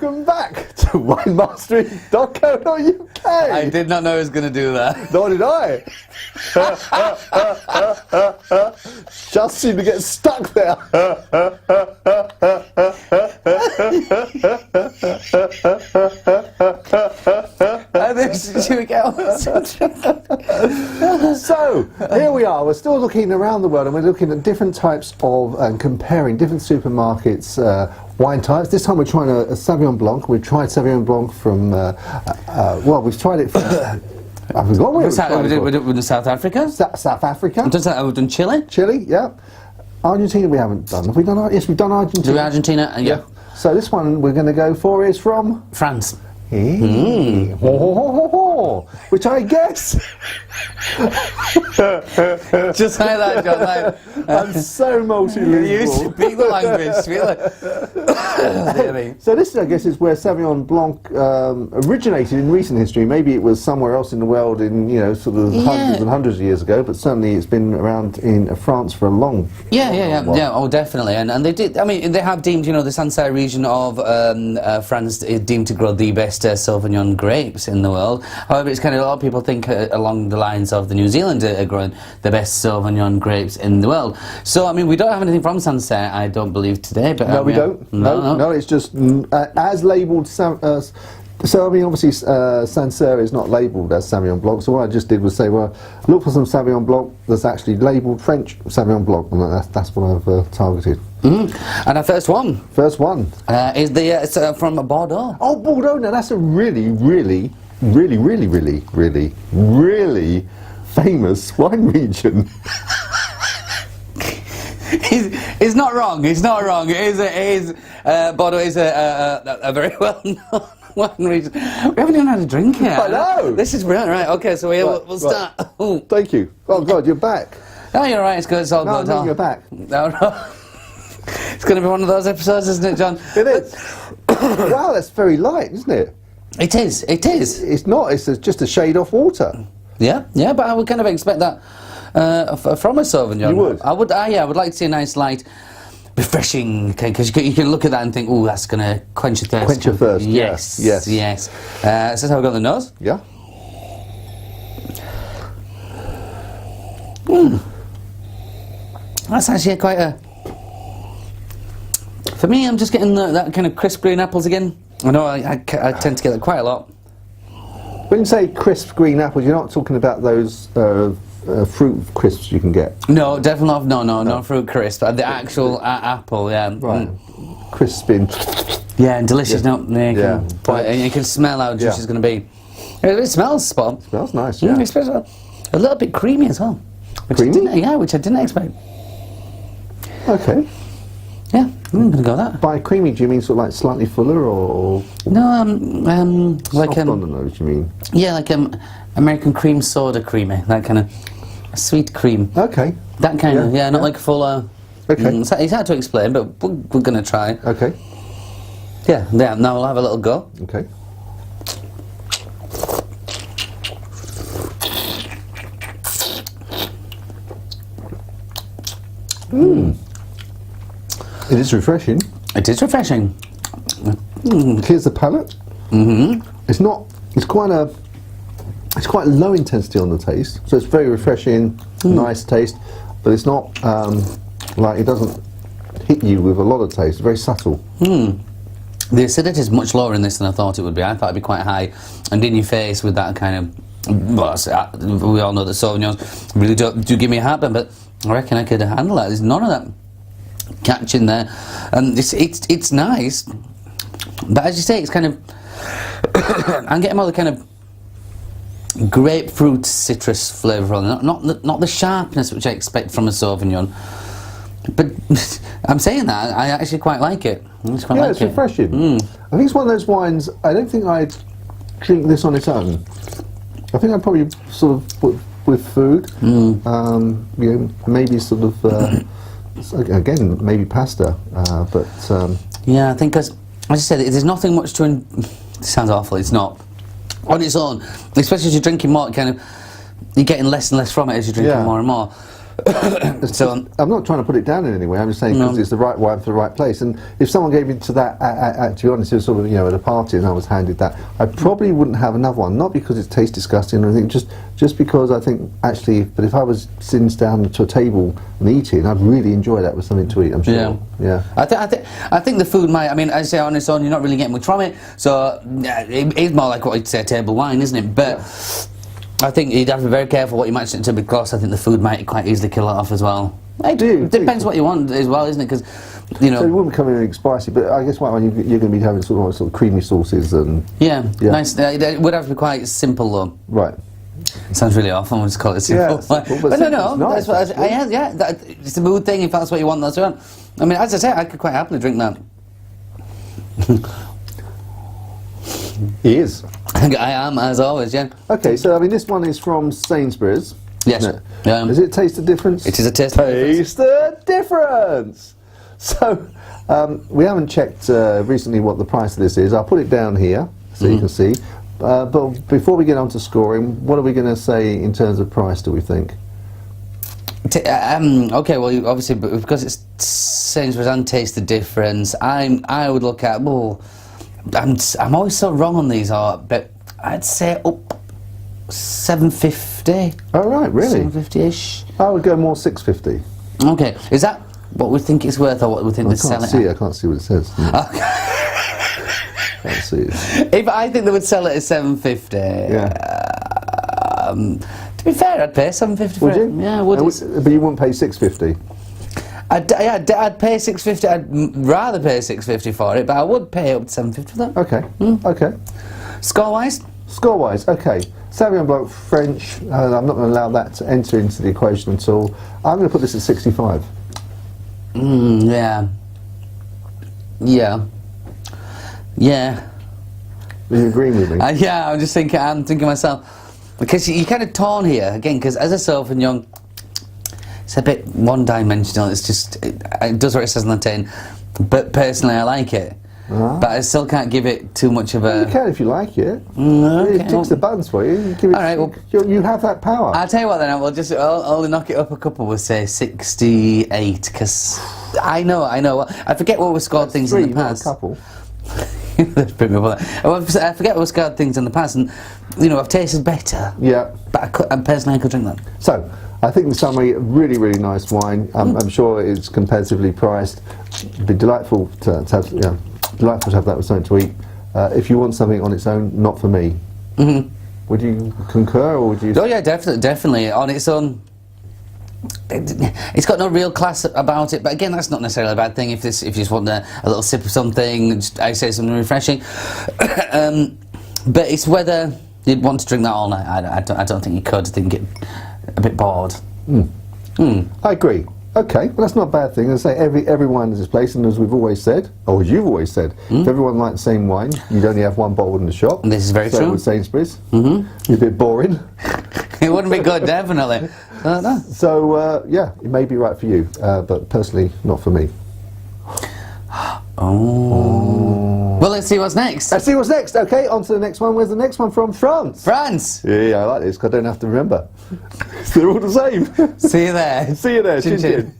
welcome back to winemastering.co.uk. I did not know I was going to do that. Nor did I. Just seemed to get stuck there. So, here we are. We're still looking around the world and we're looking at different types of, and comparing different supermarkets' wine types. This time we're trying a Sauvignon Blanc. We've tried Sauvignon Blanc from, well, we've tried it from... I forgot where we've done South Africa. South Africa. We've done Chile. Chile, yeah. Argentina we haven't done. Have we done? Yes, we've done Argentina. Do Argentina, yeah. So this one we're going to go for is from... France. Which I guess... Just like that, John. Like, I'm so multilingual. You speak the language. So this, I guess, is where Sauvignon Blanc originated in recent history. Maybe it was somewhere else in the world in, you know, sort of hundreds and hundreds of years ago, but certainly it's been around in France for a long Yeah, oh, definitely. And they did, I mean, they have deemed, you know, the Sainsburys region of France is deemed to grow the best Sauvignon grapes in the world. However, it's kind of, a lot of people think along the lines of the New Zealand are growing the best Sauvignon grapes in the world. So, I mean, we don't have anything from Sainsburys, I don't believe, today. But no, we don't. No, it's just as labelled. So, I mean, obviously, Sainsburys is not labelled as Sauvignon Blanc. So what I just did was say, well, look for some Sauvignon Blanc that's actually labelled French Sauvignon Blanc, and that's what I've targeted. And our first one. First one is the from Bordeaux. Oh, Bordeaux! Now that's a really famous wine region. He's not wrong. He's not wrong. Bordeaux is a very well known wine region. We haven't even had a drink yet. I know. This is brilliant. Right. Okay. So we'll start. Oh. Thank you. Oh God, you're back. No, you're right. It's good. It's all good. No, you're back. No. It's going to be one of those episodes, isn't it, John? It is. Wow, that's very light, isn't it? It is. It is. It's not. It's just a shade off water. Yeah, but I would kind of expect that from a Sauvignon. You would? I would. I would like to see a nice, light, refreshing. Because you can look at that and think, oh, that's going to quench your thirst. Quench your thirst. Yes. So that's how we got on the nose. Yeah. That's actually quite a. For me, I'm just getting that kind of crisp green apples again. I know I tend to get that quite a lot. When you say crisp green apples, you're not talking about those fruit crisps you can get? No, definitely not. No fruit crisp. The actual apple, yeah. Right. Crisping. Yeah, and delicious. Yeah. And you can smell how juicy it's going to be. It smells spot. It smells nice, yeah. It's a little bit creamy as well. Creamy? Which I dn't expect. Okay. Yeah, I'm going to go with that. By creamy, do you mean sort of like slightly fuller or no, like soft on the nose, you mean? Yeah, like American cream soda creamy, that kind of sweet cream. Okay. That kind of, not like fuller. Okay. It's hard to explain, but we're going to try. Okay. Yeah, now we'll have a little go. Okay. It is refreshing. It is refreshing. Clears the palate. It's quite low intensity on the taste, so it's very refreshing, nice taste, but it's not like it doesn't hit you with a lot of taste. It's very subtle. The acidity is much lower in this than I thought it would be. I thought it'd be quite high and in your face with that kind of. Well, we all know that Sauvignons really do give me a heartburn, but I reckon I could handle that. There's none of that catch in there, and it's nice, but as you say, it's kind of I'm getting more the kind of grapefruit citrus flavour on it, not the sharpness which I expect from a Sauvignon. But I'm saying that I actually quite like it. It's refreshing. I think it's one of those wines. I don't think I'd drink this on its own. I think I'd probably sort of put with food. You know, maybe sort of. Again, maybe pasta, but... yeah, I think, as I said, there's nothing much to... It sounds awful, it's not. On its own, especially as you're drinking more, you're getting less and less from it as you're drinking more and more. So I'm not trying to put it down in any way. I'm just saying because it's the right wine for the right place. And if someone gave me to that, to be honest, it was sort of at a party and I was handed that, I probably wouldn't have another one. Not because it tastes disgusting or anything, just because I think actually. But if I was sitting down to a table and eating, I'd really enjoy that with something to eat. I'm sure. Yeah. I think the food might. I mean, as I say, on its own, you're not really getting much from it. So it is more like what you'd say table wine, isn't it? But I think you'd have to be very careful what you match it to because I think the food might quite easily kill it off as well. It depends what you want as well, isn't it? Because so it wouldn't become anything spicy, but I guess white wine you're going to be having sort of creamy sauces and nice. It would have to be quite simple though. Right. Sounds really awful. I'm just call it simple. Yeah, simple, but no, nice, that's what it's a mood thing. If that's what you want, that's what you want. I mean, as I say, I could quite happily drink that. He is. I am, as always, yeah. Okay, so I mean, this one is from Sainsburys. Yes. Does it taste the difference? It is a taste. Taste the difference. So we haven't checked recently what the price of this is. I'll put it down here so you can see. But before we get on to scoring, what are we going to say in terms of price? Do we think? Okay, well, obviously, because it's Sainsbury's and taste the difference, I would look at. Well, I'm always so wrong on these, but I'd say up 750. Oh right, really? 750-ish. I would go more 650. Okay, is that what we think it's worth, or what we think they sell it at? I can't see what it says. Okay. Can't see it. If I think they would sell it at 750, to be fair, I'd pay 750 for it. Would you? Yeah, I would. But you wouldn't pay 650. I'd pay 650. I'd rather pay 650 for it, but I would pay up to 750 for that. Okay. Okay. Score-wise? Score-wise, okay. Sauvignon Blanc French. I'm not going to allow that to enter into the equation at all. I'm going to put this at 65. Yeah. Yeah. Yeah. Are you agreeing with me? Yeah, I'm thinking myself, because you're kind of torn here again. Because as a Sauvignon, it's a bit one-dimensional. It's just it does what it says on the tin. But personally, I like it. But I still can't give it too much of a. You can if you like it. Okay, it ticks the buttons for you. You give it, all right, well, you have that power. I'll tell you what then. I'll only knock it up a couple. We'll say 68, because I know. I forget what we scored things in the past. Not a couple. I forget what scored things in the past, and I've tasted better. Yeah. But personally, I could drink that. So, I think in summary, really, really nice wine. I'm sure it's competitively priced. It'd be delightful to have, delightful to have that with something to eat. If you want something on its own, not for me. Would you concur, or would you? Oh yeah, definitely on its own. It's got no real class about it, but again, that's not necessarily a bad thing. If you just want a little sip of something, I say something refreshing. But it's whether you'd want to drink that all night. I don't think you could. I think you'd get a bit bored. I agree. Okay, well that's not a bad thing. As I say, every wine has its place, and as we've always said, or as you've always said, if everyone liked the same wine, you'd only have one bottle in the shop. This is very so true. With Sainsbury's, it's a bit boring. It wouldn't be good, definitely. No. So yeah, it may be right for you, but personally, not for me. Well, let's see what's next. Let's see what's next. Okay, on to the next one. Where's the next one from? France. France. Yeah, I like this because I don't have to remember. They're all the same. See you there. See you there. Chin, chin.